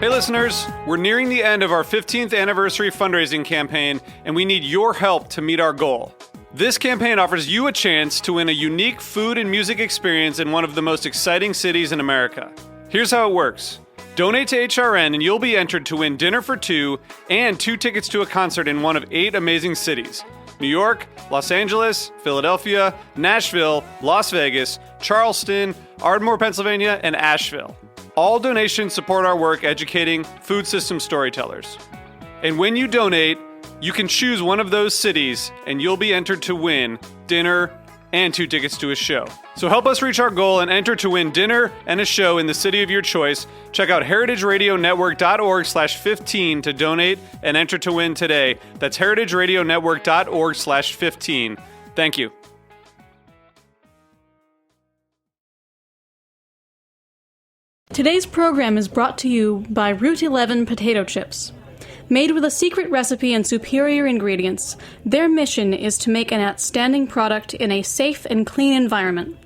Hey listeners, we're nearing the end of our 15th anniversary fundraising campaign, and we need your help to meet our goal. This campaign offers you a chance to win a unique food and music experience in one of the most exciting cities in America. Here's how it works. Donate to HRN and you'll be entered to win dinner for two and 2 tickets to a concert in one of 8 amazing cities: New York, Los Angeles, Philadelphia, Nashville, Las Vegas, Charleston, Ardmore, Pennsylvania, and Asheville. All donations support our work educating food system storytellers. And when you donate, you can choose one of those cities and you'll be entered to win dinner and 2 tickets to a show. So help us reach our goal and enter to win dinner and a show in the city of your choice. Check out heritageradionetwork.org/15 to donate and enter to win today. That's heritageradionetwork.org/15. Thank you. Today's program is brought to you by Route 11 potato chips. Made with a secret recipe and superior ingredients, their mission is to make an outstanding product in a safe and clean environment.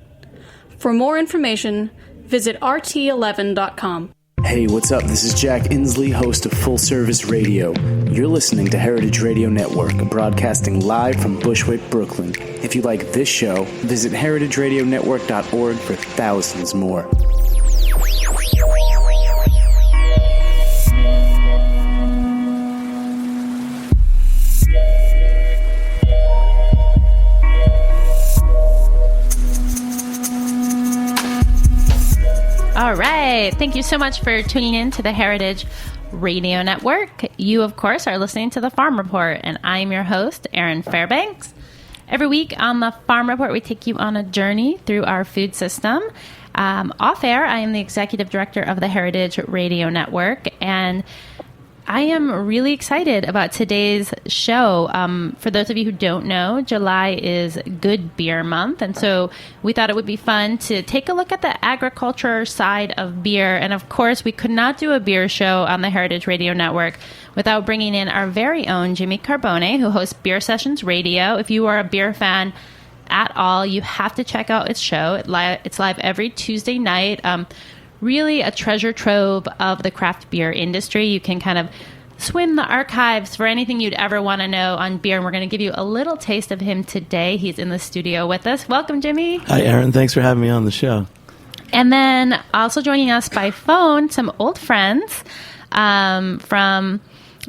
For more information, visit rt11.com. Hey, what's up? This is Jack Inslee, host of Full Service Radio. You're listening to Heritage Radio Network, broadcasting live from Bushwick, Brooklyn. If you like this show, visit heritageradionetwork.org for thousands more. All right. Thank you so much for tuning in to the Heritage Radio Network. You, of course, are listening to the Farm Report, and I'm your host, Erin Fairbanks. Every week on the Farm Report, we take you on a journey through our food system. Off air, I am the executive director of the Heritage Radio Network, and I am really excited about today's show. For those of you who don't know, July is Good Beer Month, and so we thought it would be fun to take a look at the agriculture side of beer. And of course, we could not do a beer show on the Heritage Radio Network without bringing in our very own Jimmy Carbone, who hosts Beer Sessions Radio. If you are a beer fan at all, you have to check out its show. It's live every Tuesday night. Really a treasure trove of the craft beer industry. You can kind of swim the archives for anything you'd ever want to know on beer. And we're going to give you a little taste of him today. He's in the studio with us. Welcome, Jimmy. Hi, Erin. Thanks for having me on the show. And then also joining us by phone, some old friends from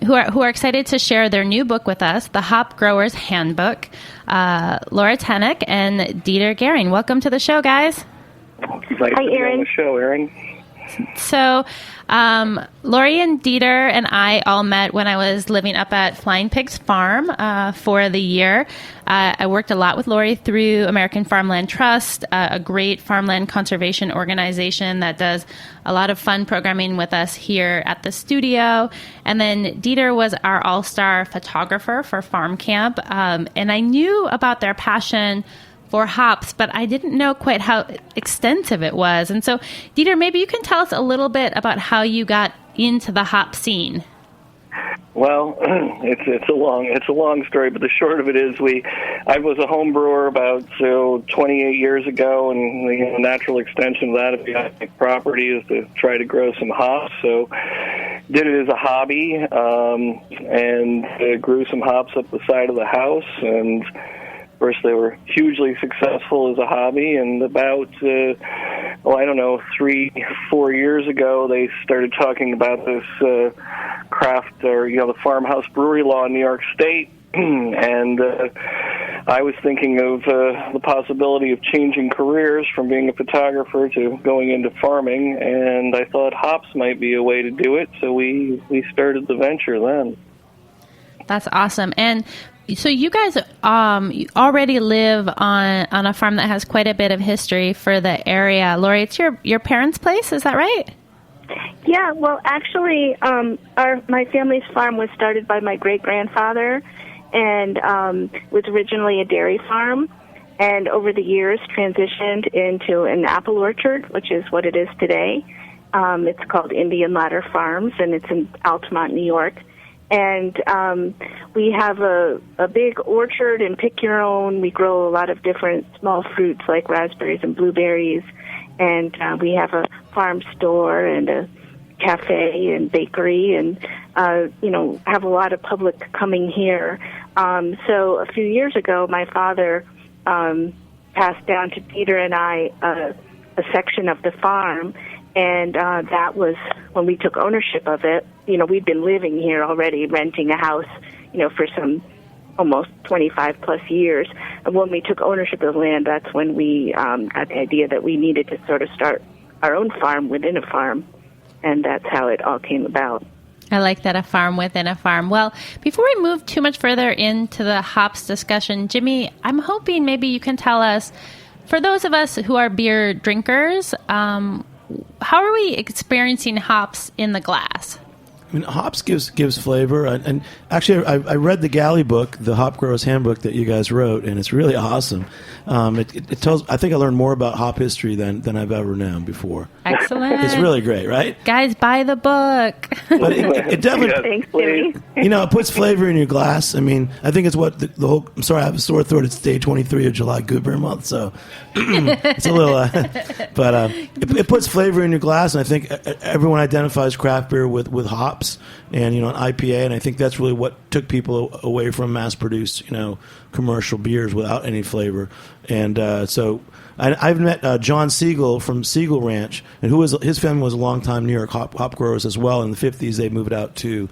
who are excited to share their new book with us, The Hop Grower's Handbook. Laura Tennick and Dieter Gehring. Welcome to the show, guys. Nice to be on the show, Erin. So, Lori and Dieter and I all met when I was living up at Flying Pigs Farm for the year. I worked a lot with Lori through American Farmland Trust, a great farmland conservation organization that does a lot of fun programming with us here at the studio. And then Dieter was our all-star photographer for Farm Camp, and I knew about their passion for hops, but I didn't know quite how extensive it was. And so, Dieter, maybe you can tell us a little bit about how you got into the hop scene. Well, it's a long story, but the short of it is I was a home brewer about 28 years ago, and the natural extension of that of the property is to try to grow some hops. So did it as a hobby, and grew some hops up the side of the house, and first, they were hugely successful as a hobby, and about, 3-4 years ago, they started talking about this craft, or, the farmhouse brewery law in New York State, and I was thinking of the possibility of changing careers from being a photographer to going into farming, and I thought hops might be a way to do it, so we started the venture then. That's awesome. And so you guys already live on a farm that has quite a bit of history for the area. Lori, it's your parents' place, is that right? Yeah, well, actually, my family's farm was started by my great-grandfather, and was originally a dairy farm, and over the years transitioned into an apple orchard, which is what it is today. It's called Indian Ladder Farms, and it's in Altamont, New York. And we have a big orchard and pick your own. We grow a lot of different small fruits like raspberries and blueberries. And we have a farm store and a cafe and bakery, and have a lot of public coming here. So a few years ago, my father passed down to Peter and I a section of the farm, and that was when we took ownership of it. We'd been living here already, renting a house, for some almost 25 plus years. And when we took ownership of the land, that's when we got the idea that we needed to sort of start our own farm within a farm. And that's how it all came about. I like that, a farm within a farm. Well, before we move too much further into the hops discussion, Jimmy, I'm hoping maybe you can tell us, for those of us who are beer drinkers, how are we experiencing hops in the glass? I mean, hops gives flavor, and actually, I read the Galley book, the Hop Growers Handbook that you guys wrote, and it's really awesome. It tells. I think I learned more about hop history than I've ever known before. Excellent. It's really great, right? Guys, buy the book. But it definitely, Thanks, Jimmy. it puts flavor in your glass. I mean, I think it's what the whole. I'm sorry, I have a sore throat. It's day 23 of July Good Beer Month, so it's a little. But it puts flavor in your glass, and I think everyone identifies craft beer with hops and an IPA, and I think that's really what took people away from mass-produced commercial beers without any flavor. And so I've met John Siegel from Siegel Ranch, and his family was a long-time New York hop growers as well. In the 50s, they moved out to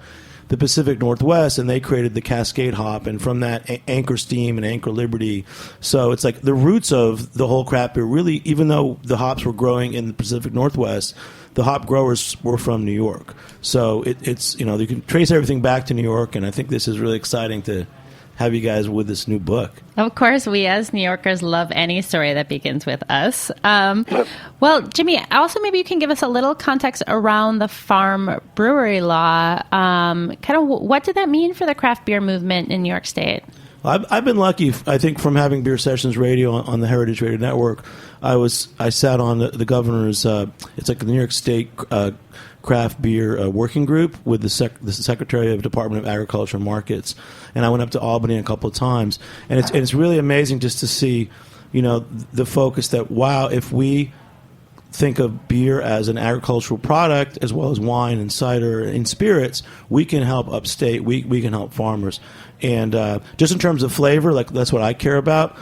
the Pacific Northwest, and they created the Cascade hop, and from that, Anchor Steam and Anchor Liberty. So it's like the roots of the whole craft beer, really, even though the hops were growing in the Pacific Northwest, the hop growers were from New York. So it's you can trace everything back to New York, and I think this is really exciting to have you guys with this new book. Of course, we as New Yorkers love any story that begins with us. Well, Jimmy, also maybe you can give us a little context around the farm brewery law. Kind of what did that mean for the craft beer movement in New York State? I've been lucky, I think, from having Beer Sessions Radio on the Heritage Radio Network. I sat on the governor's, it's like the New York State craft beer working group with the Secretary of Department of Agriculture and Markets, and I went up to Albany a couple of times, and it's really amazing just to see, the focus that, wow, if we think of beer as an agricultural product as well as wine and cider and spirits, we can help upstate, we can help farmers. And just in terms of flavor, like that's what I care about.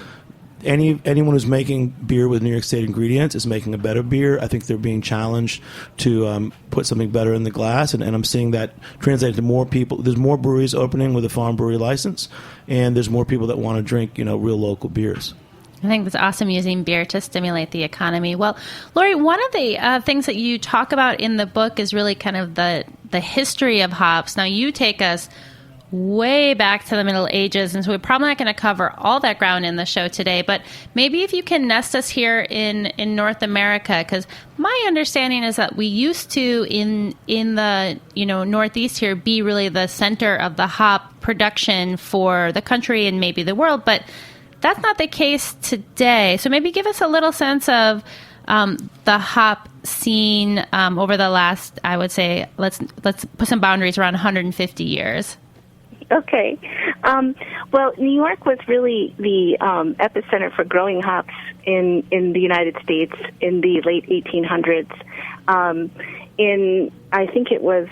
Anyone who's making beer with New York State ingredients is making a better beer. I think they're being challenged to put something better in the glass, and I'm seeing that translate to more people. There's more breweries opening with a farm brewery license, and there's more people that want to drink, real local beers. I think it's awesome using beer to stimulate the economy. Well, Lori, one of the things that you talk about in the book is really kind of the history of hops. Now, you take us way back to the Middle Ages, and so we're probably not going to cover all that ground in the show today, but maybe if you can nest us here in North America, because my understanding is that we used to, in the Northeast here, be really the center of the hop production for the country and maybe the world, but that's not the case today. So maybe give us a little sense of the hop scene over the last, I would say, let's put some boundaries around 150 years. Okay. Well, New York was really the epicenter for growing hops in the United States in the late 1800s. I think it was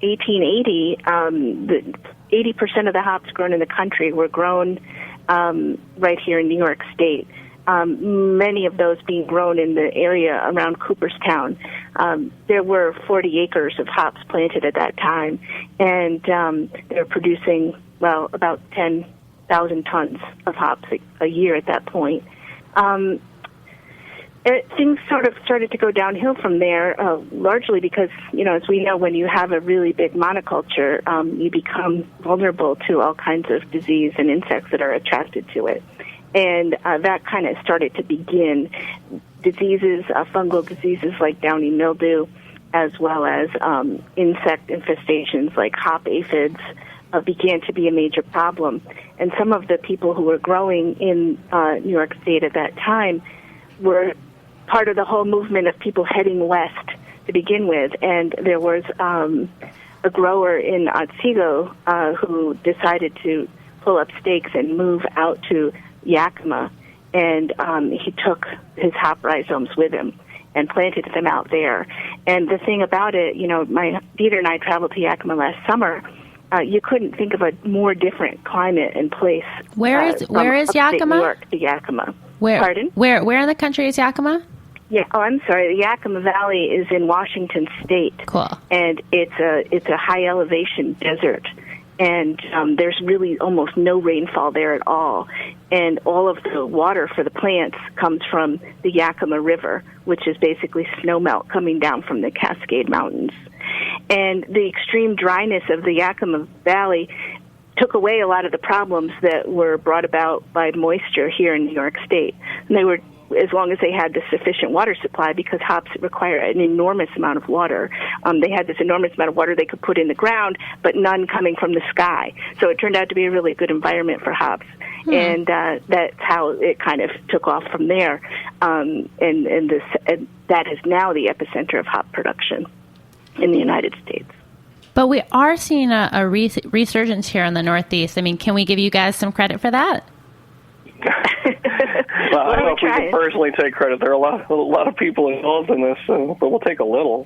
1880, 80% of the hops grown in the country were grown right here in New York State. Many of those being grown in the area around Cooperstown. There were 40 acres of hops planted at that time, and they were producing, about 10,000 tons of hops a year at that point. Things sort of started to go downhill from there, largely because, as we know, when you have a really big monoculture, you become vulnerable to all kinds of disease and insects that are attracted to it. And that kind of started to begin. Diseases, fungal diseases like downy mildew, as well as insect infestations like hop aphids, began to be a major problem. And some of the people who were growing in New York State at that time were part of the whole movement of people heading west to begin with. And there was a grower in Otsego who decided to pull up stakes and move out to Yakima, and he took his hop rhizomes with him and planted them out there. And the thing about it, my Dieter and I traveled to Yakima last summer. You couldn't think of a more different climate and place. Where is Yakima? New York to Yakima. Where? Pardon? Where in the country is Yakima? Yeah. Oh, I'm sorry. The Yakima Valley is in Washington State. Cool. And it's a high elevation desert, and there's really almost no rainfall there at all. And all of the water for the plants comes from the Yakima River, which is basically snowmelt coming down from the Cascade Mountains. And the extreme dryness of the Yakima Valley took away a lot of the problems that were brought about by moisture here in New York State. And they were, as long as they had the sufficient water supply, because hops require an enormous amount of water. They had this enormous amount of water they could put in the ground, but none coming from the sky. So it turned out to be a really good environment for hops. And that's how it kind of took off from there. And that is now the epicenter of hop production in the United States. But we are seeing a resurgence here in the Northeast. I mean, can we give you guys some credit for that? Well, I don't know if we can personally take credit. There are a lot of people involved in this, but we'll take a little.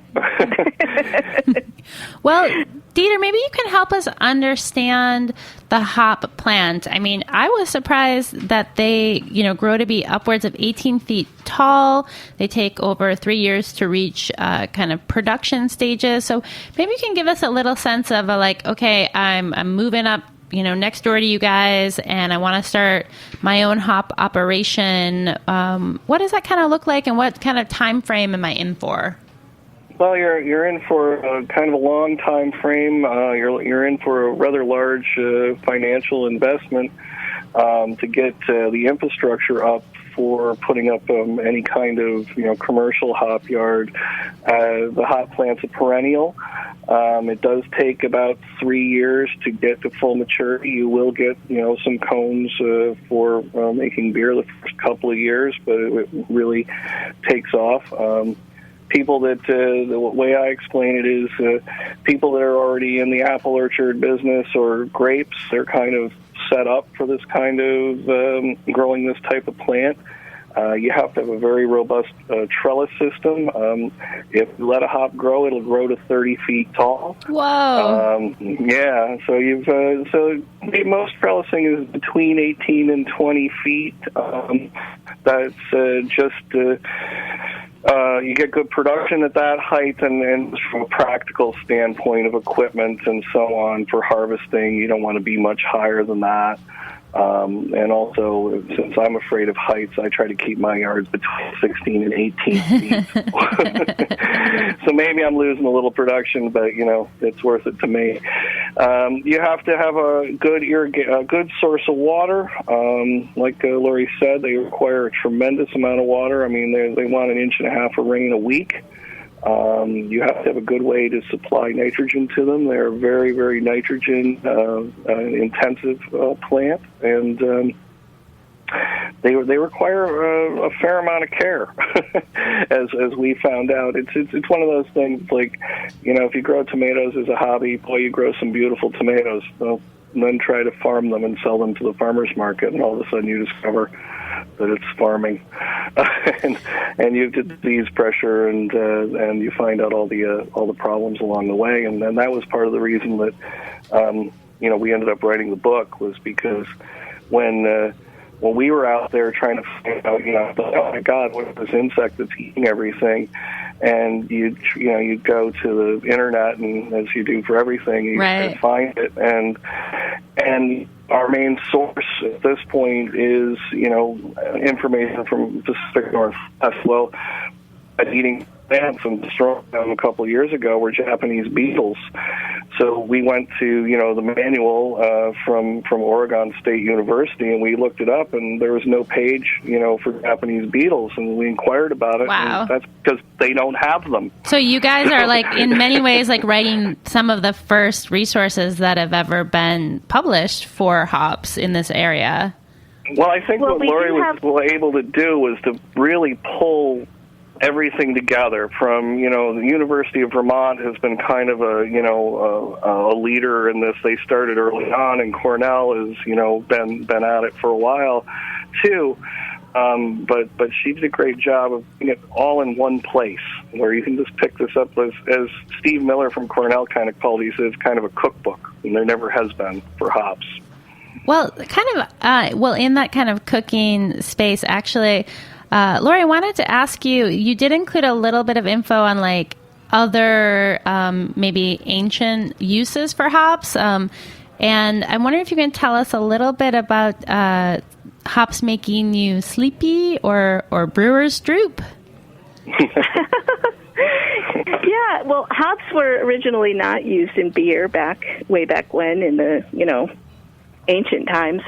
Well, Dieter, maybe you can help us understand the hop plant. I mean, I was surprised that they, grow to be upwards of 18 feet tall. They take over 3 years to reach kind of production stages. So maybe you can give us a little sense of okay, I'm moving up next door to you guys, and I want to start my own hop operation. What does that kind of look like, and what kind of time frame am I in for? Well, you're in for kind of a long time frame. You're in for a rather large financial investment to get the infrastructure up for putting up any kind of commercial hop yard. The hop plant's a perennial. It does take about 3 years to get to full maturity. You will get some cones for making beer the first couple of years, but it really takes off. People that the way I explain it is people that are already in the apple orchard business or grapes. They're kind of set up for this kind of growing this type of plant. You have to have a very robust trellis system. If you let a hop grow, it'll grow to 30 feet tall. Whoa! Yeah, so so most trellising is between 18 and 20 feet. That's just you get good production at that height, and from a practical standpoint of equipment and so on for harvesting, you don't want to be much higher than that. And also, since I'm afraid of heights, I try to keep my yards between 16 and 18 feet. So maybe I'm losing a little production, but, it's worth it to me. You have to have a good source of water. Like Lori said, they require a tremendous amount of water. I mean, they want 1.5 inches of rain a week. You have to have a good way to supply nitrogen to them. They're a very, very nitrogen intensive plant, and they require a fair amount of care, as we found out. It's one of those things like, if you grow tomatoes as a hobby, boy, you grow some beautiful tomatoes. Well, then try to farm them and sell them to the farmer's market, and all of a sudden you discover that it's farming, and you get disease pressure, and you find out all the problems along the way, and then that was part of the reason that we ended up writing the book, was because when we were out there trying to find out, oh my God, what is this insect that's eating everything? And you'd go to the internet, and as you do for everything, you can find it, and our main source at this point is information from the Pacific Northwest. Well, eating plants and destroying them a couple of years ago were Japanese beetles. So we went to the manual from Oregon State University, and we looked it up, and there was no page for Japanese beetles, and we inquired about it. Wow. And that's because they don't have them. So you guys are in many ways writing some of the first resources that have ever been published for hops in this area. Well, I think what Lori was able to do was to really pull everything together. From the University of Vermont has been kind of a leader in this. They started early on, and Cornell has been at it for a while too. But she did a great job of putting it all in one place, where you can just pick this up as Steve Miller from Cornell kind of called these as kind of a cookbook, and there never has been for hops. Well, in that kind of cooking space, actually, Lori, I wanted to ask you, you did include a little bit of info on like other maybe ancient uses for hops. And I'm wondering if you can tell us a little bit about hops making you sleepy or brewer's droop. Yeah, well, hops were originally not used in beer way back when in the, ancient times.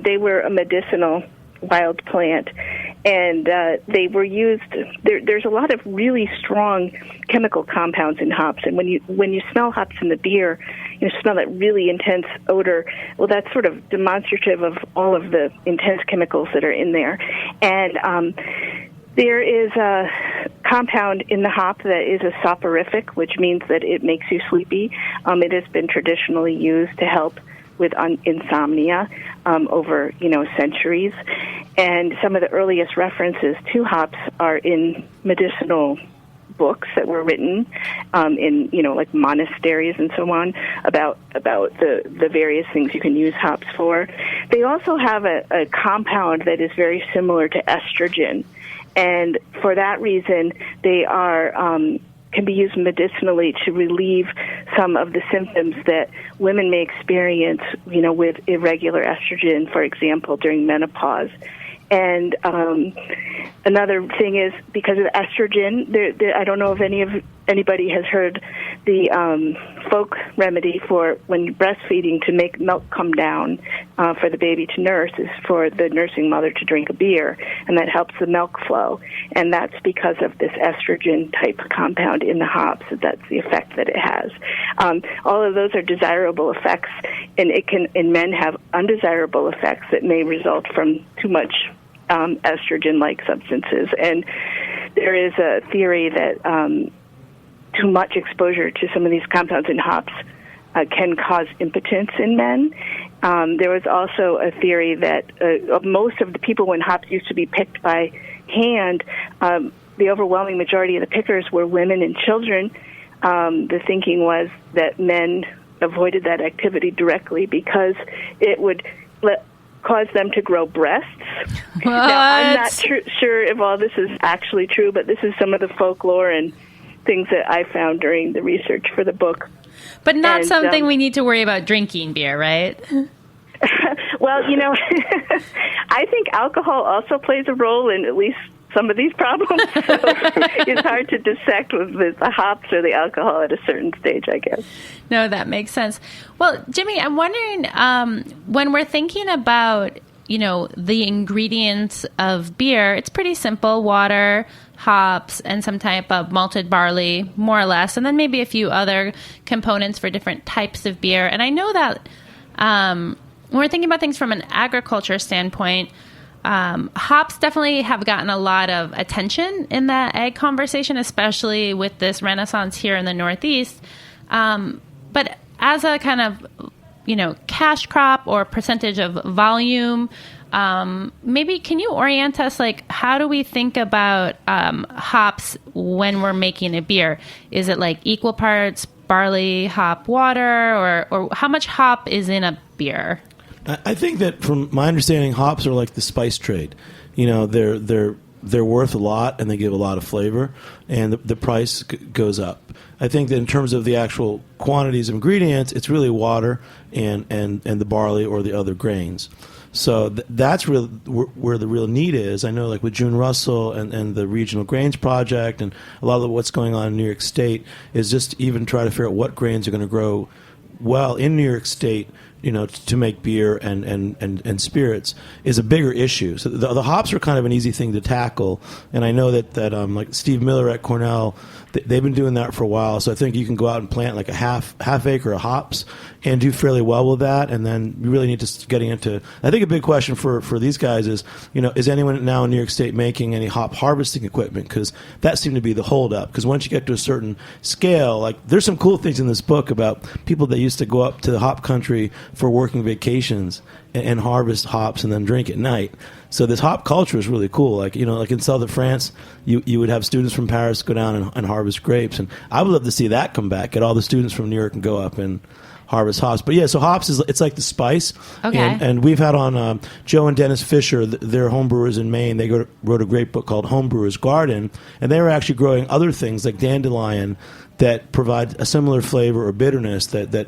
They were a medicinal wild plant, and they were used. There's a lot of really strong chemical compounds in hops, and when you smell hops in the beer, you smell that really intense odor. Well, that's sort of demonstrative of all of the intense chemicals that are in there. And there is a compound in the hop that is a soporific, which means that it makes you sleepy. It has been traditionally used to help with insomnia over like and some of the earliest references to hops are in medicinal books that were written in like monasteries and so on about the various things you can use hops for. They also have a compound that is very similar to estrogen, and for that reason they are can be used medicinally to relieve some of the symptoms that women may experience, with irregular estrogen, for example, during menopause. And another thing is because of estrogen, I don't know if anybody has heard the folk remedy for when you're breastfeeding to make milk come down for the baby to nurse is for the nursing mother to drink a beer, and that helps the milk flow. And that's because of this estrogen-type compound in the hops. That's the effect that it has. All of those are desirable effects, and it can, in men, have undesirable effects that may result from too much estrogen-like substances. And there is a theory that too much exposure to some of these compounds in hops can cause impotence in men. There was also a theory that most of the people when hops used to be picked by hand, the overwhelming majority of the pickers were women and children. The thinking was that men avoided that activity directly because it would cause them to grow breasts. What? Now, I'm not sure if all this is actually true, but this is some of the folklore and things that I found during the research for the book. But not something we need to worry about drinking beer, right? Well, I think alcohol also plays a role in at least some of these problems. So it's hard to dissect with the hops or the alcohol at a certain stage, I guess. No, that makes sense. Well, Jimmy, I'm wondering, when we're thinking about, the ingredients of beer, it's pretty simple: water, hops, and some type of malted barley, more or less, and then maybe a few other components for different types of beer. And I know that when we're thinking about things from an agriculture standpoint, hops definitely have gotten a lot of attention in the ag conversation, especially with this renaissance here in the Northeast. But as a kind of, cash crop or percentage of volume, maybe can you orient us, like, how do we think about hops when we're making a beer? Is it like equal parts barley, hop, water, or how much hop is in a beer? I think that from my understanding, hops are like the spice trade. They're worth a lot and they give a lot of flavor, and the price goes up. I think that in terms of the actual quantities of ingredients, it's really water and the barley or the other grains. So that's really where the real need is. I know, like with June Russell and the Regional Grains Project, and a lot of what's going on in New York State is just even try to figure out what grains are going to grow well in New York State, to make beer and spirits is a bigger issue. So the hops are kind of an easy thing to tackle, and I know that like Steve Miller at Cornell, they've been doing that for a while. So I think you can go out and plant like a half acre of hops and do fairly well with that. And then you really need to getting into. I think a big question for these guys is, is anyone now in New York State making any hop harvesting equipment? Because that seemed to be the holdup. Because once you get to a certain scale, like there's some cool things in this book about people that used to go up to the hop country for working vacations and harvest hops and then drink at night. So this hop culture is really cool. Like in southern France, you would have students from Paris go down and harvest grapes, and I would love to see that come back. Get all the students from New York and go up and harvest hops. But yeah, so hops it's like the spice. Okay. And we've had on Joe and Dennis Fisher, they're homebrewers in Maine. They wrote a great book called Homebrewer's Garden, and they were actually growing other things like dandelion that provide a similar flavor or bitterness that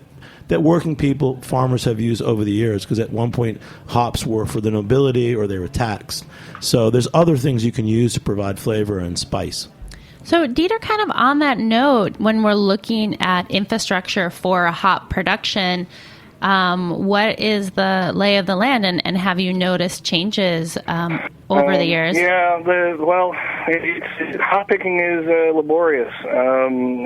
working people, farmers have used over the years, because at one point hops were for the nobility or they were taxed. So there's other things you can use to provide flavor and spice. So, Dieter, kind of on that note, when we're looking at infrastructure for hop production, what is the lay of the land, and have you noticed changes over the years? Yeah, hop picking is laborious, and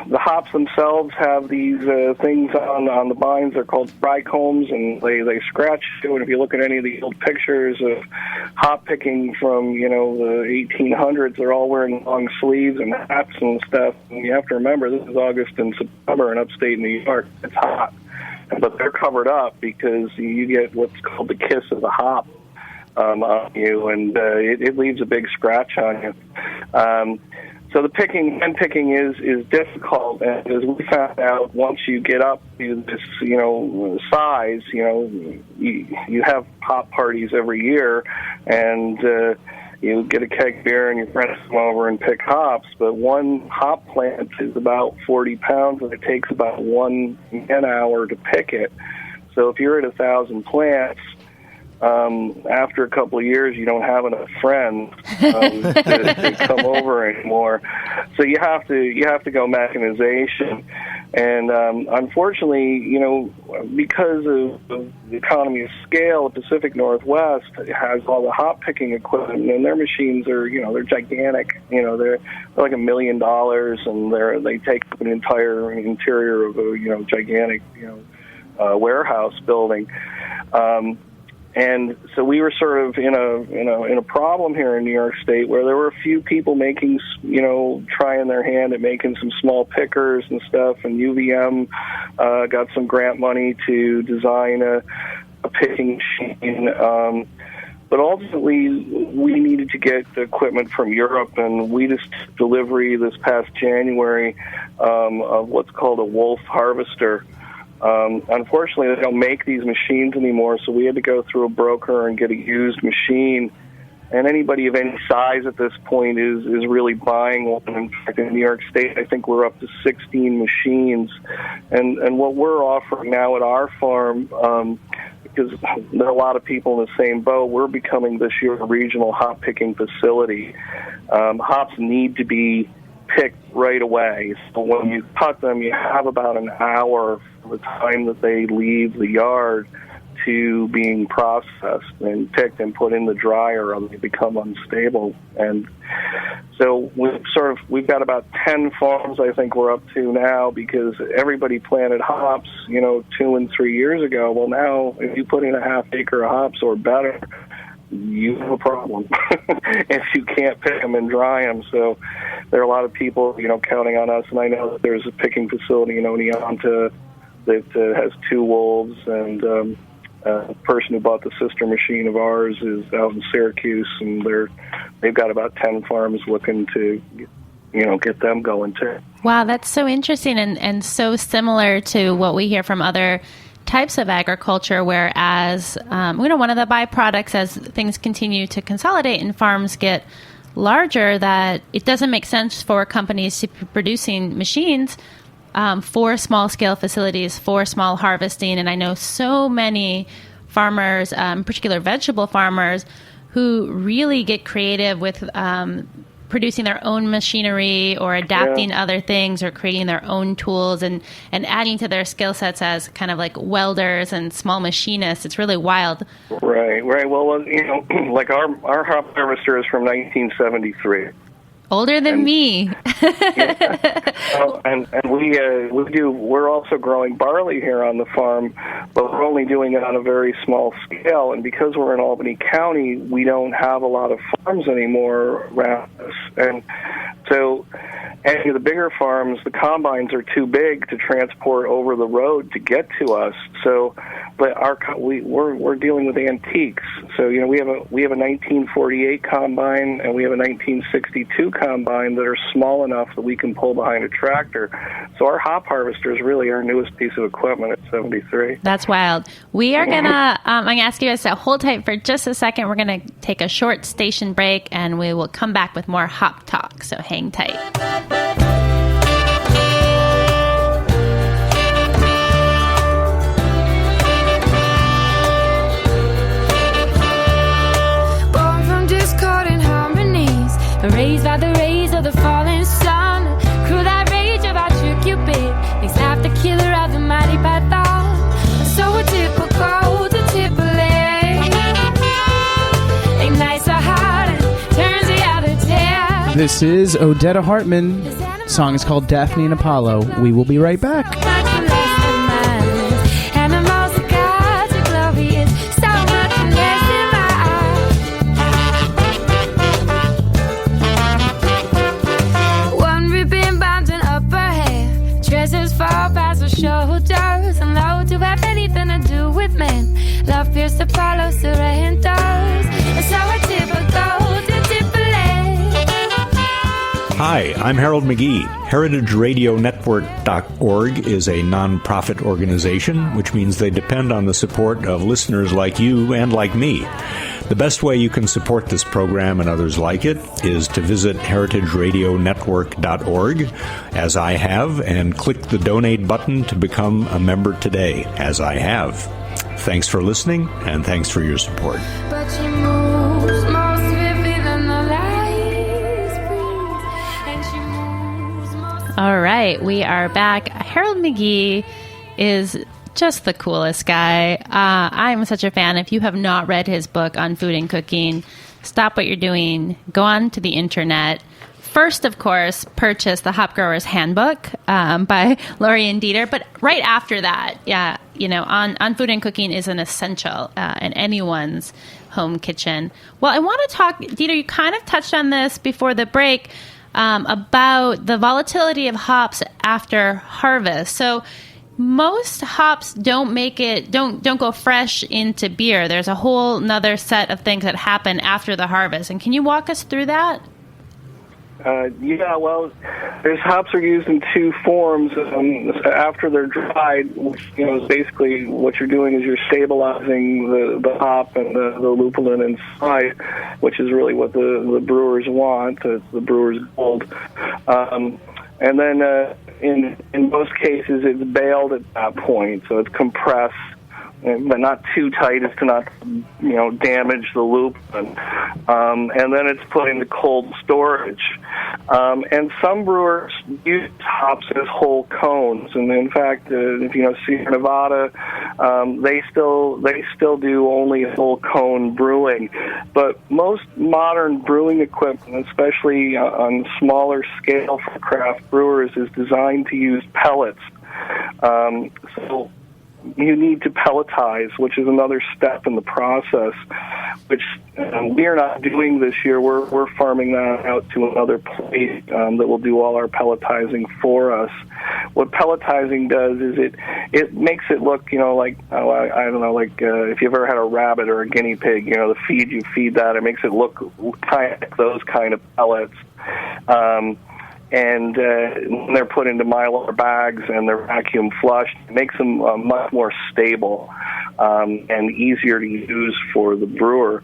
the hops themselves have these things on the vines. They're called trichomes, and they scratch you. And if you look at any of the old pictures of hop picking from the 1800s, they're all wearing long sleeves and hats and stuff. And you have to remember, this is August and September in upstate New York. It's hot, but they're covered up because you get what's called the kiss of the hop on you, and it leaves a big scratch on you. So the hand picking is difficult, and as we found out, once you get up to this size, you have hop parties every year, and you get a keg beer and your friends come over and pick hops. But one hop plant is about 40 pounds, and it takes about 1 man-hour to pick it. So if you're at 1,000 plants, after a couple of years, you don't have enough friends to come over anymore. So you have to go mechanization, and unfortunately, because of the economy of scale, the Pacific Northwest has all the hop picking equipment, and their machines are they're gigantic. They're like $1 million, and they take up an entire interior of a gigantic warehouse building. And so we were sort of in a problem here in New York State, where there were a few people making, trying their hand at making some small pickers and stuff. And UVM got some grant money to design a picking machine. But ultimately, we needed to get the equipment from Europe, and we just took delivery this past January of what's called a Wolf harvester. Unfortunately, they don't make these machines anymore, so we had to go through a broker and get a used machine. And anybody of any size at this point is really buying one. In fact, in New York State, I think we're up to 16 machines. And what we're offering now at our farm, because there are a lot of people in the same boat, we're becoming this year a regional hop picking facility. Hops need to be picked right away. So when you cut them, you have about an hour from the time that they leave the yard to being processed and picked and put in the dryer, or they become unstable. And so we've got about 10 farms, I think we're up to now, because everybody planted hops 2 and 3 years ago. Well, now if you put in a half acre of hops or better, you have a problem if you can't pick them and dry them. So there are a lot of people, counting on us. And I know that there's a picking facility in Oneonta that has 2 wolves, and the person who bought the sister machine of ours is out in Syracuse, and they've got about 10 farms looking to get them going too. Wow, that's so interesting and so similar to what we hear from other types of agriculture, whereas one of the byproducts as things continue to consolidate and farms get larger, that it doesn't make sense for companies to be producing machines for small scale facilities, for small harvesting. And I know so many farmers, in particular vegetable farmers, who really get creative with producing their own machinery or adapting other things or creating their own tools and adding to their skill sets as kind of like welders and small machinists. It's really wild. Right. Well, like our hop harvester is from 1973. Older than me. And we're also growing barley here on the farm, but we're only doing it on a very small scale. And because we're in Albany County, we don't have a lot of farms anymore around us. And so any of the bigger farms, the combines are too big to transport over the road to get to us. So, but we're dealing with antiques. So we have a 1948 combine and we have a 1962 combine that are small enough that we can pull behind a tractor. So our hop harvester is really our newest piece of equipment at 73. That's wild. We are gonna. I'm gonna ask you guys to hold tight for just a second. We're gonna take a short station break and we will come back with more hop talk. So hang tight. Raised by the rays of the falling sun, cruel that rage of our true Cupid makes life the killer of the mighty python. So we're typical to Tripoli, ignites our heart and turns the other tail. This is Odetta Hartman. The song is called Daphne and Apollo. We will be right back. Shoulders and low to have anything to do with men. Love pierced Apollo surrenders. And so I typical to Tripoli. Hi, I'm Harold McGee. HeritageRadioNetwork.org is a non-profit organization, which means they depend on the support of listeners like you and like me. The best way you can support this program and others like it is to visit HeritageRadioNetwork.org, as I have, and click the donate button to become a member today, as I have. Thanks for listening, and thanks for your support. But she moves more swiftly than the light breeze, and she moves more. All right, we are back. Harold McGee is just the coolest guy. I'm such a fan. If you have not read his book on food and cooking, stop what you're doing. Go on to the internet. First, of course, purchase the Hop Grower's Handbook by Lori and Dieter. But right after that, on food and cooking is an essential in anyone's home kitchen. Well, I want to talk, Dieter, you kind of touched on this before the break about the volatility of hops after harvest. So most hops don't go fresh into beer. There's a whole nother set of things that happen after the harvest. And can you walk us through that? There's hops are used in two forms. After they're dried, which is basically what you're doing is you're stabilizing the hop and the lupulin inside, which is really what the brewers want. It's the brewer's gold. And then in most cases, it's baled at that point, so it's compressed, but not too tight as to not, damage the lupulin. And then it's put into cold storage. And some brewers use hops as whole cones, and in fact, if Sierra Nevada, they still do only whole cone brewing. But most modern brewing equipment, especially on smaller scale for craft brewers, is designed to use pellets. So you need to pelletize, which is another step in the process, which we are not doing this year. We're farming that out to another place that will do all our pelletizing for us. What pelletizing does is it makes it look, like, if you've ever had a rabbit or a guinea pig, the feed you feed that, it makes it look kind of like those kind of pellets. And when they're put into Mylar bags and they're vacuum flushed, it makes them much more stable and easier to use for the brewer.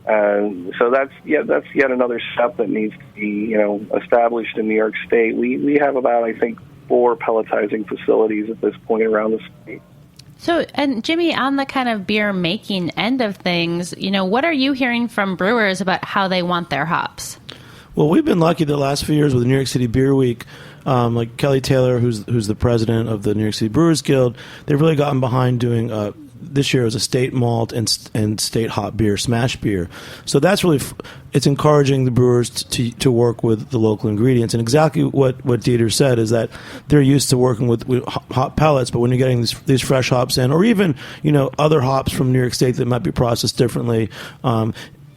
So that's yet another step that needs to be established in New York State. We have about, I think, 4 pelletizing facilities at this point around the state. So, and Jimmy, on the kind of beer making end of things, what are you hearing from brewers about how they want their hops? Well, we've been lucky the last few years with the New York City Beer Week. Like Kelly Taylor, who's the president of the New York City Brewers Guild, they've really gotten behind doing this year was a state malt and state hop beer, smash beer. So that's really it's encouraging the brewers to work with the local ingredients. And exactly what Dieter said is that they're used to working with hop pellets, but when you're getting these fresh hops in, or even other hops from New York State that might be processed differently.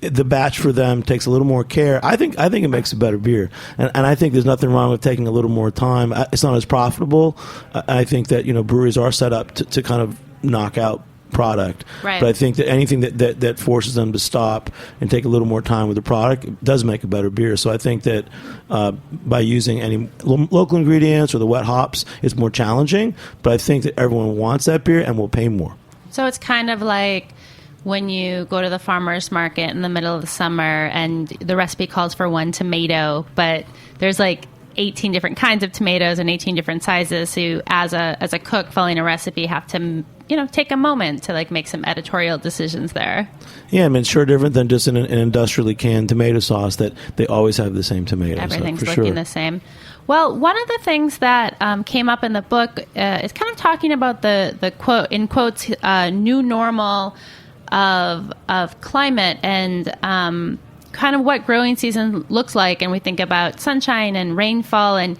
the batch for them takes a little more care. I think it makes a better beer, and I think there's nothing wrong with taking a little more time. It's not as profitable. I think that breweries are set up to kind of knock out product, right. But I think that anything that forces them to stop and take a little more time with the product does make a better beer. So I think that by using any local ingredients or the wet hops, it's more challenging, but I think that everyone wants that beer and will pay more. So it's kind of like when you go to the farmer's market in the middle of the summer and the recipe calls for 1 tomato, but there's like 18 different kinds of tomatoes and 18 different sizes. So you, as a cook following a recipe, have to take a moment to like make some editorial decisions there. Yeah, I mean, it's sure different than just an industrially canned tomato sauce that they always have the same tomatoes. Everything's looking the same. Well, one of the things that came up in the book is kind of talking about the quote in quotes new normal of climate and kind of what growing season looks like. And we think about sunshine and rainfall and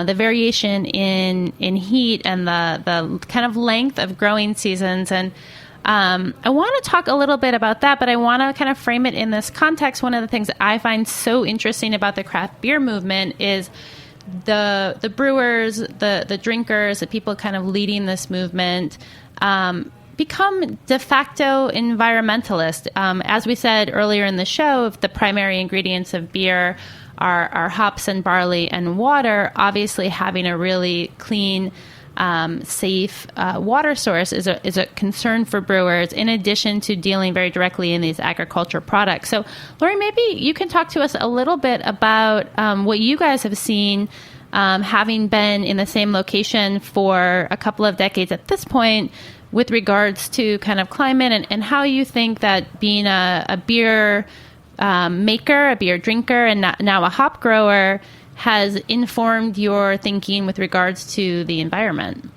the variation in heat and the kind of length of growing seasons. And I want to talk a little bit about that, but I want to kind of frame it in this context. One of the things that I find so interesting about the craft beer movement is the brewers, the drinkers, the people kind of leading this movement become de facto environmentalists. As we said earlier in the show, if the primary ingredients of beer are hops and barley and water, obviously having a really clean, safe water source is a concern for brewers, in addition to dealing very directly in these agriculture products. So, Lori, maybe you can talk to us a little bit about what you guys have seen, having been in the same location for a couple of decades at this point, with regards to kind of climate and how you think that being a beer maker, a beer drinker, and now a hop grower has informed your thinking with regards to the environment.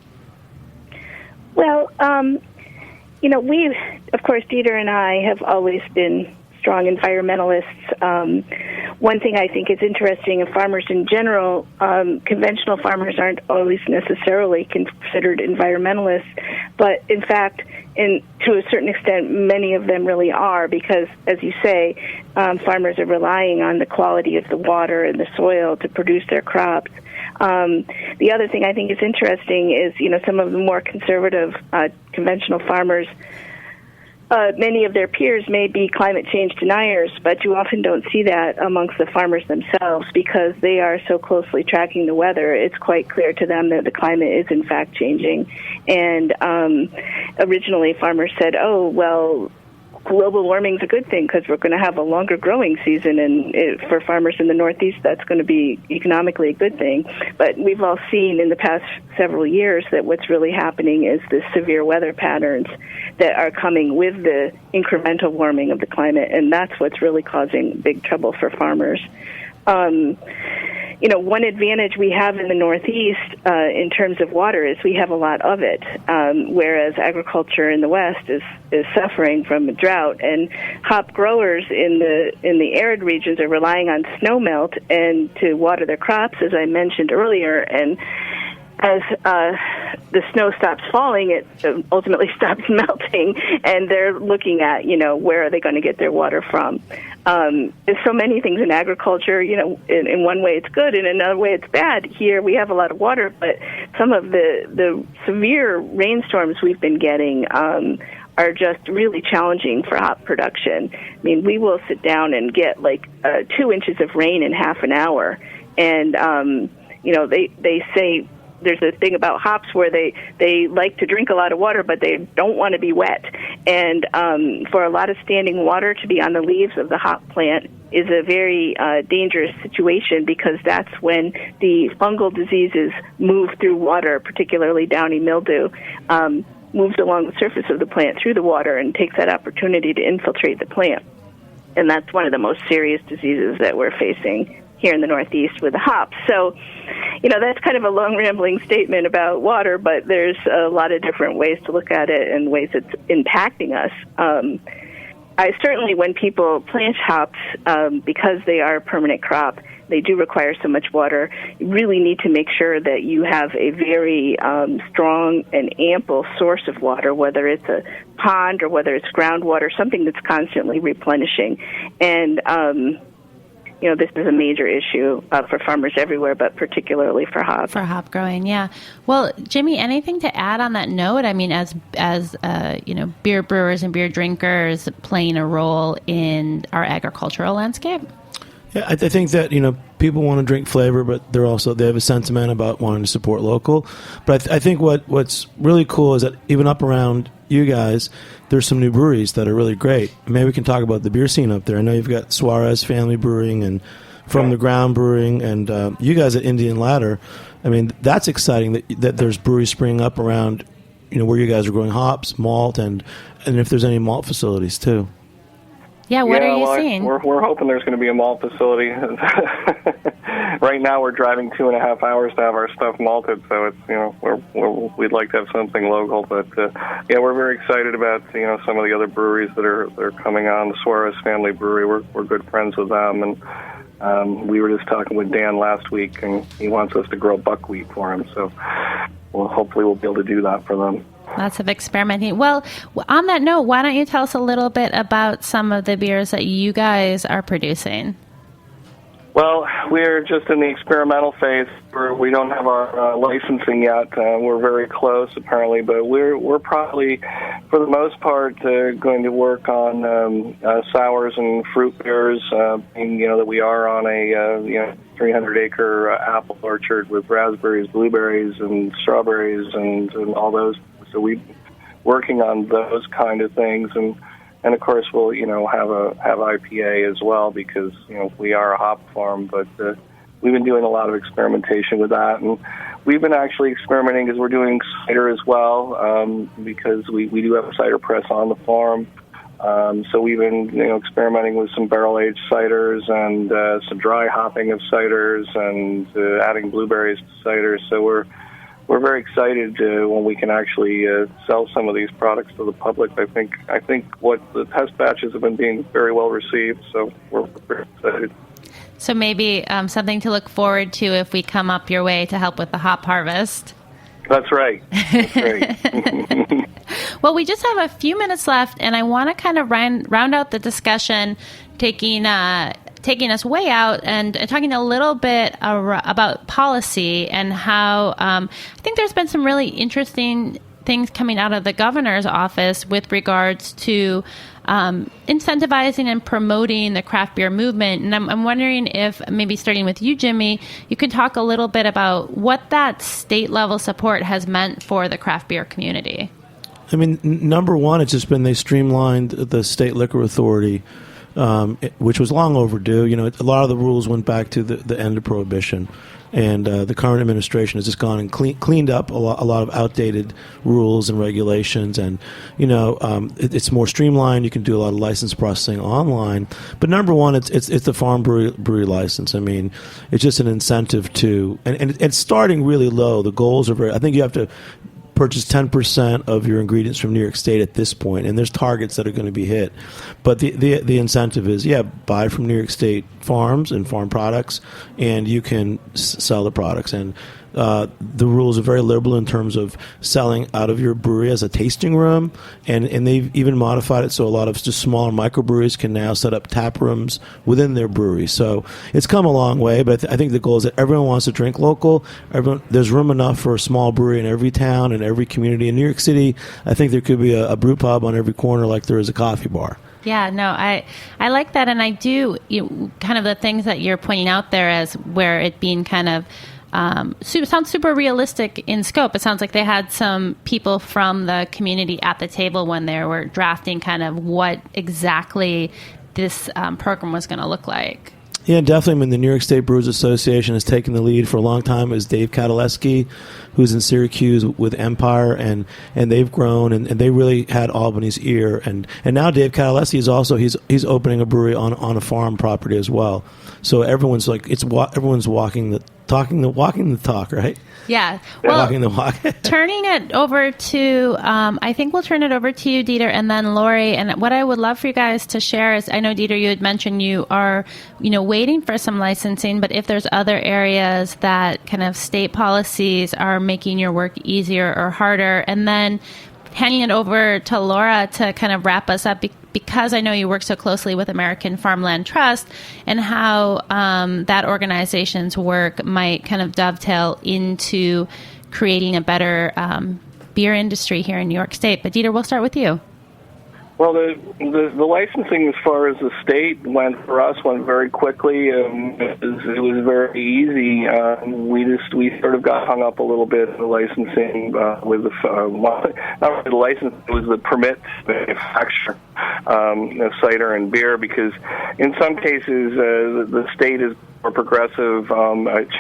Well, we, of course, Dieter and I have always been strong environmentalists. One thing I think is interesting in farmers in general, conventional farmers aren't always necessarily considered environmentalists, but in fact, to a certain extent, many of them really are, because, as you say, farmers are relying on the quality of the water and the soil to produce their crops. The other thing I think is interesting is, some of the more conservative conventional farmers, many of their peers may be climate change deniers, but you often don't see that amongst the farmers themselves because they are so closely tracking the weather. It's quite clear to them that the climate is in fact changing. And originally farmers said, oh, well, global warming is a good thing because we're going to have a longer growing season, and for farmers in the Northeast, that's going to be economically a good thing. But we've all seen in the past several years that what's really happening is the severe weather patterns that are coming with the incremental warming of the climate, and that's what's really causing big trouble for farmers. One advantage we have in the Northeast in terms of water is we have a lot of it, whereas agriculture in the West is suffering from a drought. And hop growers in the arid regions are relying on snow melt and to water their crops, as I mentioned earlier. And as the snow stops falling, it ultimately stops melting, and they're looking at, where are they going to get their water from. There's so many things in agriculture, in one way it's good, in another way it's bad. Here we have a lot of water, but some of the severe rainstorms we've been getting are just really challenging for hop production. I mean, we will sit down and get 2 inches of rain in half an hour, and, they say there's a thing about hops where they like to drink a lot of water, but they don't want to be wet. And for a lot of standing water to be on the leaves of the hop plant is a very dangerous situation, because that's when the fungal diseases move through water, particularly downy mildew, moves along the surface of the plant through the water and takes that opportunity to infiltrate the plant. And that's one of the most serious diseases that we're facing here in the Northeast with the hops. So, that's kind of a long, rambling statement about water, but there's a lot of different ways to look at it and ways it's impacting us. I certainly, when people plant hops, because they are a permanent crop, they do require so much water, you really need to make sure that you have a very strong and ample source of water, whether it's a pond or whether it's groundwater, something that's constantly replenishing. And this is a major issue for farmers everywhere, but particularly for hop. For hop growing, yeah. Well, Jimmy, anything to add on that note? I mean, as beer brewers and beer drinkers playing a role in our agricultural landscape? Yeah, I think that, people want to drink flavor, but they have a sentiment about wanting to support local. But I think what's really cool is that even up around you guys, there's some new breweries that are really great. Maybe we can talk about the beer scene up there. I know you've got Suarez Family Brewing and From the Ground Brewing, and you guys at Indian Ladder. I mean, that's exciting that there's breweries springing up around, where you guys are growing hops, malt, and if there's any malt facilities too. Yeah, what are you seeing? We're hoping there's going to be a malt facility. Right now, we're driving 2.5 hours to have our stuff malted, so it's we'd like to have something local. But we're very excited about some of the other breweries that are coming on. The Suarez Family Brewery, we're good friends with them, and we were just talking with Dan last week, and he wants us to grow buckwheat for him. So hopefully we'll be able to do that for them. Lots of experimenting. Well, on that note, why don't you tell us a little bit about some of the beers that you guys are producing? Well, we're just in the experimental phase. We don't have our licensing yet. We're very close, apparently, but we're probably, for the most part, going to work on sours and fruit beers. That we are on a 300-acre apple orchard with raspberries, blueberries, and strawberries, and all those. So we're working on those kind of things, and of course we'll have IPA as well, because we are a hop farm. But we've been doing a lot of experimentation with that, and we've been actually experimenting because we're doing cider as well, because we do have a cider press on the farm. So we've been experimenting with some barrel-aged ciders and some dry hopping of ciders and adding blueberries to ciders. So we're very excited when we can actually sell some of these products to the public. I think what the test batches have been being very well received, so we're very excited. So maybe something to look forward to if we come up your way to help with the hop harvest. That's right. That's right. Well, we just have a few minutes left, and I want to kind of round out the discussion, taking us way out and talking a little bit about policy and how I think there's been some really interesting things coming out of the governor's office with regards to incentivizing and promoting the craft beer movement. And I'm wondering if, maybe starting with you, Jimmy, you could talk a little bit about what that state level support has meant for the craft beer community. I mean, number one, it's just been they streamlined the state liquor authority, which was long overdue. A lot of the rules went back to the end of Prohibition, and the current administration has just gone and cleaned up a lot of outdated rules and regulations, and it's more streamlined. You can do a lot of license processing online. But number one, it's the farm brewery license. I mean, it's just an incentive to, and it's starting really low. The goals are I think you have to purchase 10% of your ingredients from New York State at this point, and there's targets that are going to be hit. But the incentive is, buy from New York State farms and farm products, and you can sell the products. And the rules are very liberal in terms of selling out of your brewery as a tasting room, and they've even modified it so a lot of just smaller microbreweries can now set up tap rooms within their brewery. So it's come a long way, but I think the goal is that everyone wants to drink local. There's room enough for a small brewery in every town and every community. In New York City, I think there could be a brew pub on every corner like there is a coffee bar. Yeah, no, I like that, and I do kind of the things that you're pointing out there as where it being kind of sounds super realistic in scope. It sounds like they had some people from the community at the table when they were drafting kind of what exactly this program was going to look like. Yeah, definitely. I mean, the New York State Brewers Association has taken the lead for a long time. It was Dave Kadaleski, who's in Syracuse with Empire, and they've grown, and they really had Albany's ear. And now Dave Kadaleski is also he's opening a brewery on a farm property as well. So everyone's walking walking the talk, right? Yeah. Well, walking the walk. Turning it over to, I think we'll turn it over to you, Dieter, and then Lori. And what I would love for you guys to share is, I know, Dieter, you had mentioned you are, waiting for some licensing, but if there's other areas that kind of state policies are making your work easier or harder, and then handing it over to Laura to kind of wrap us up, because I know you work so closely with American Farmland Trust, and how that organization's work might kind of dovetail into creating a better beer industry here in New York State. But Dieter, we'll start with you. Well, the licensing as far as the state went very quickly. It was very easy. We sort of got hung up a little bit in the licensing with not the license, it was the permit to manufacture cider and beer, because in some cases the state is more progressive,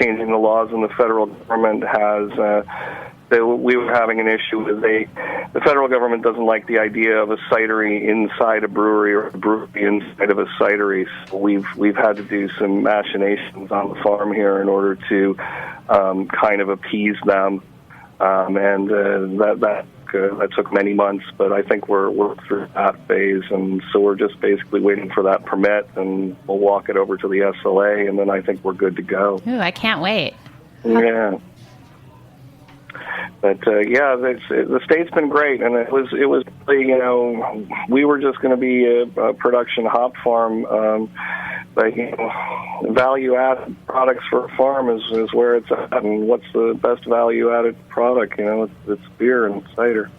changing the laws, and the federal government has. We were having an issue with the federal government doesn't like the idea of a cidery inside a brewery or a brewery inside of a cidery. So we've had to do some machinations on the farm here in order to kind of appease them, and that took many months. But I think we're through that phase, and so we're just basically waiting for that permit, and we'll walk it over to the SLA, and then I think we're good to go. Ooh, I can't wait. Yeah. But the state's been great, and it was really, we were just going to be a production hop farm, but value added products for a farm is where it's at, and what's the best value added product? It's beer and cider.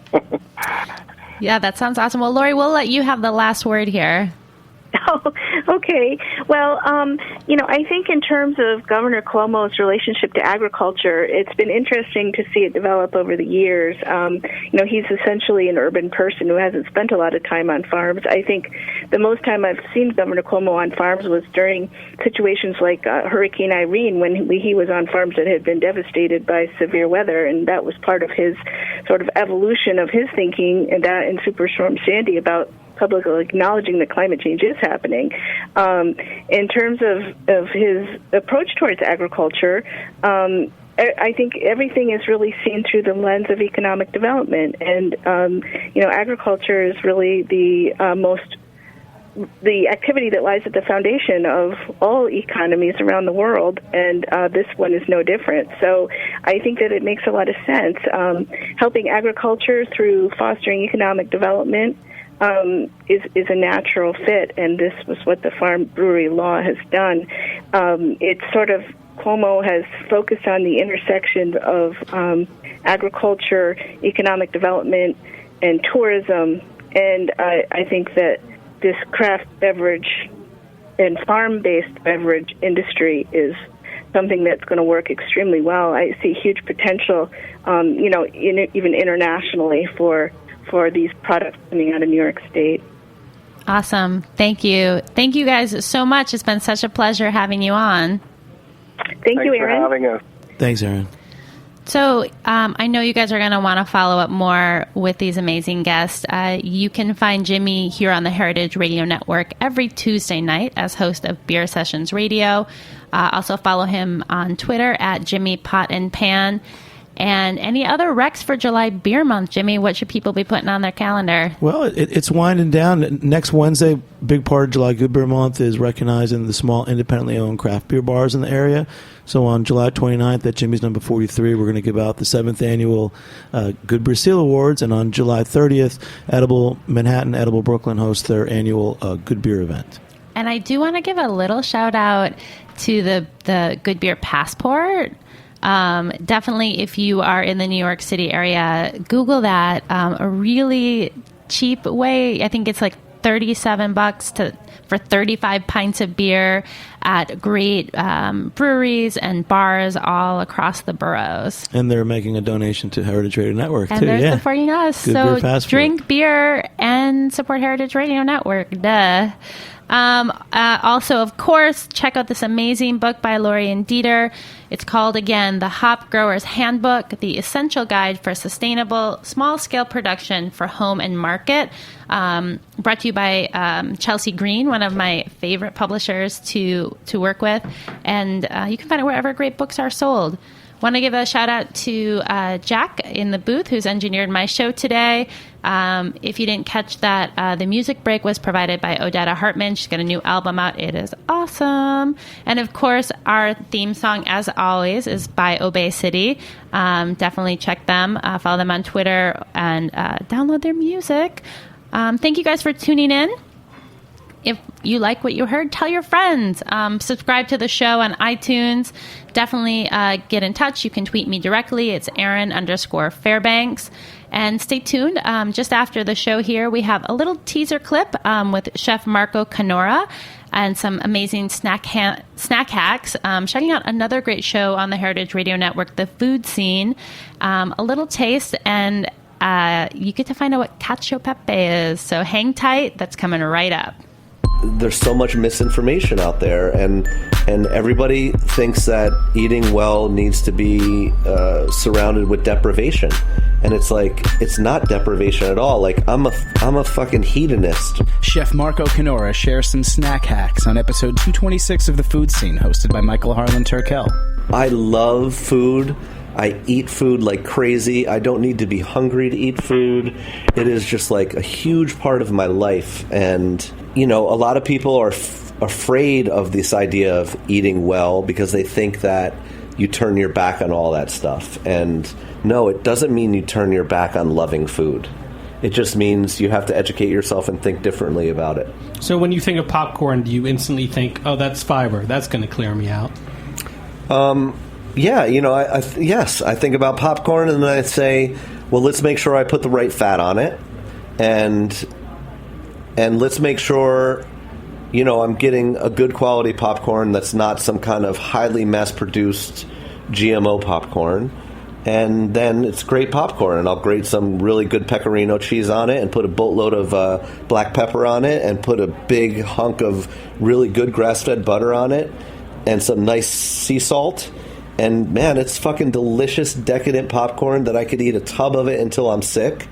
Yeah, that sounds awesome. Well, Lori, we'll let you have the last word here. Oh, okay. Well, I think in terms of Governor Cuomo's relationship to agriculture, it's been interesting to see it develop over the years. He's essentially an urban person who hasn't spent a lot of time on farms. I think the most time I've seen Governor Cuomo on farms was during situations like Hurricane Irene, when he was on farms that had been devastated by severe weather, and that was part of his sort of evolution of his thinking, and that in Superstorm Sandy, about publicly acknowledging that climate change is happening. In terms of his approach towards agriculture, I think everything is really seen through the lens of economic development, and agriculture is really the activity that lies at the foundation of all economies around the world, and this one is no different. So I think that it makes a lot of sense. Helping agriculture through fostering economic development is a natural fit, and this was what the Farm Brewery Law has done. It's sort of, Cuomo has focused on the intersection of agriculture, economic development, and tourism, and I think that this craft beverage and farm-based beverage industry is something that's going to work extremely well. I see huge potential, even internationally for these products coming out of New York State. Awesome. Thank you. Thank you guys so much. It's been such a pleasure having you on. Thanks you, Aaron. For having us. Thanks, Aaron. So I know you guys are going to want to follow up more with these amazing guests. You can find Jimmy here on the Heritage Radio Network every Tuesday night as host of Beer Sessions Radio. Also follow him on Twitter at Jimmy Pot and Pan. And any other recs for July Beer Month, Jimmy? What should people be putting on their calendar? Well, it's winding down. Next Wednesday, big part of July Good Beer Month is recognizing the small independently owned craft beer bars in the area. So on July 29th at Jimmy's number 43, we're going to give out the 7th annual Good Beer Seal Awards. And on July 30th, Edible Manhattan, Edible Brooklyn hosts their annual Good Beer event. And I do want to give a little shout out to the Good Beer Passport. Definitely, if you are in the New York City area, Google that. A really cheap way. I think it's like $37 for 35 pints of beer at great breweries and bars all across the boroughs. And they're making a donation to Heritage Radio Network, and too. They're supporting us. Good so Beer Passport. Drink beer and support Heritage Radio Network. Duh. Also, of course, check out this amazing book by Lori and Dieter. It's called, again, The Hop Grower's Handbook, the Essential Guide for Sustainable Small-Scale Production for Home and Market. Brought to you by Chelsea Green, one of my favorite publishers to to work with. And you can find it wherever great books are sold. Want to give a shout out to Jack in the booth, who's engineered my show today. If you didn't catch that, the music break was provided by Odetta Hartman. She's got a new album out. It is awesome. And of course, our theme song, as always, is by Obey City. Definitely check them, follow them on Twitter, and download their music. Thank you guys for tuning in. If you like what you heard, tell your friends. Subscribe to the show on iTunes. Definitely get in touch. You can tweet me directly. It's Aaron_Fairbanks. And stay tuned. Just after the show here, we have a little teaser clip with Chef Marco Canora and some amazing snack hacks. Checking out another great show on the Heritage Radio Network, The Food Scene. A little taste, and you get to find out what cacio pepe is. So hang tight. That's coming right up. There's so much misinformation out there, and everybody thinks that eating well needs to be surrounded with deprivation, and it's like, it's not deprivation at all. Like, I'm a fucking hedonist. Chef Marco Canora shares some snack hacks on episode 226 of The Food Scene, hosted by Michael Harlan Turkel. I love food. I eat food like crazy. I don't need to be hungry to eat food. It is just like a huge part of my life. And, you know, a lot of people are afraid of this idea of eating well because they think that you turn your back on all that stuff. And no, it doesn't mean you turn your back on loving food. It just means you have to educate yourself and think differently about it. So when you think of popcorn, do you instantly think, oh, that's fiber, that's going to clear me out? Yeah, you know, yes, I think about popcorn, and then I say, well, let's make sure I put the right fat on it, and let's make sure, you know, I'm getting a good quality popcorn that's not some kind of highly mass-produced GMO popcorn, and then it's great popcorn, and I'll grate some really good pecorino cheese on it and put a boatload of black pepper on it and put a big hunk of really good grass-fed butter on it and some nice sea salt. And, man, it's fucking delicious, decadent popcorn that I could eat a tub of it until I'm sick,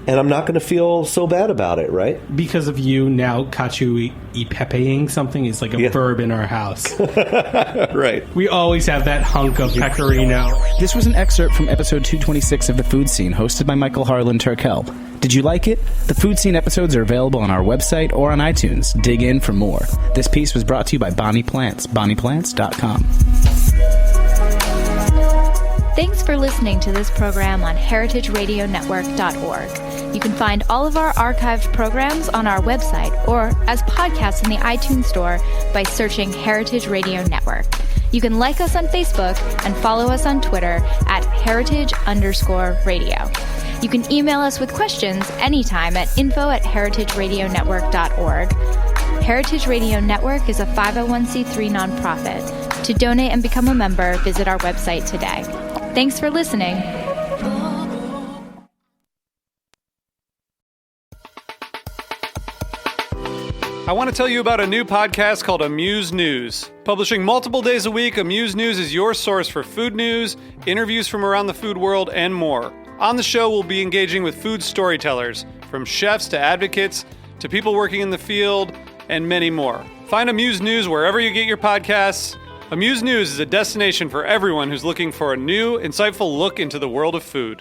and I'm not going to feel so bad about it, right? Because of you now, cacio e pepeing something is like a verb in our house. Right. We always have that hunk of pecorino. This was an excerpt from episode 226 of The Food Scene, hosted by Michael Harlan Turkel. Did you like it? The Food Scene episodes are available on our website or on iTunes. Dig in for more. This piece was brought to you by Bonnie Plants, bonnieplants.com. Thanks for listening to this program on heritageradionetwork.org. You can find all of our archived programs on our website or as podcasts in the iTunes Store by searching Heritage Radio Network. You can like us on Facebook and follow us on Twitter at heritage_radio. You can email us with questions anytime at info@heritageradionetwork.org. Heritage Radio Network is a 501c3 nonprofit. To donate and become a member, visit our website today. Thanks for listening. I want to tell you about a new podcast called Amuse News. Publishing multiple days a week, Amuse News is your source for food news, interviews from around the food world, and more. On the show, we'll be engaging with food storytellers, from chefs to advocates to people working in the field, and many more. Find Amuse News wherever you get your podcasts. Amuse News is a destination for everyone who's looking for a new, insightful look into the world of food.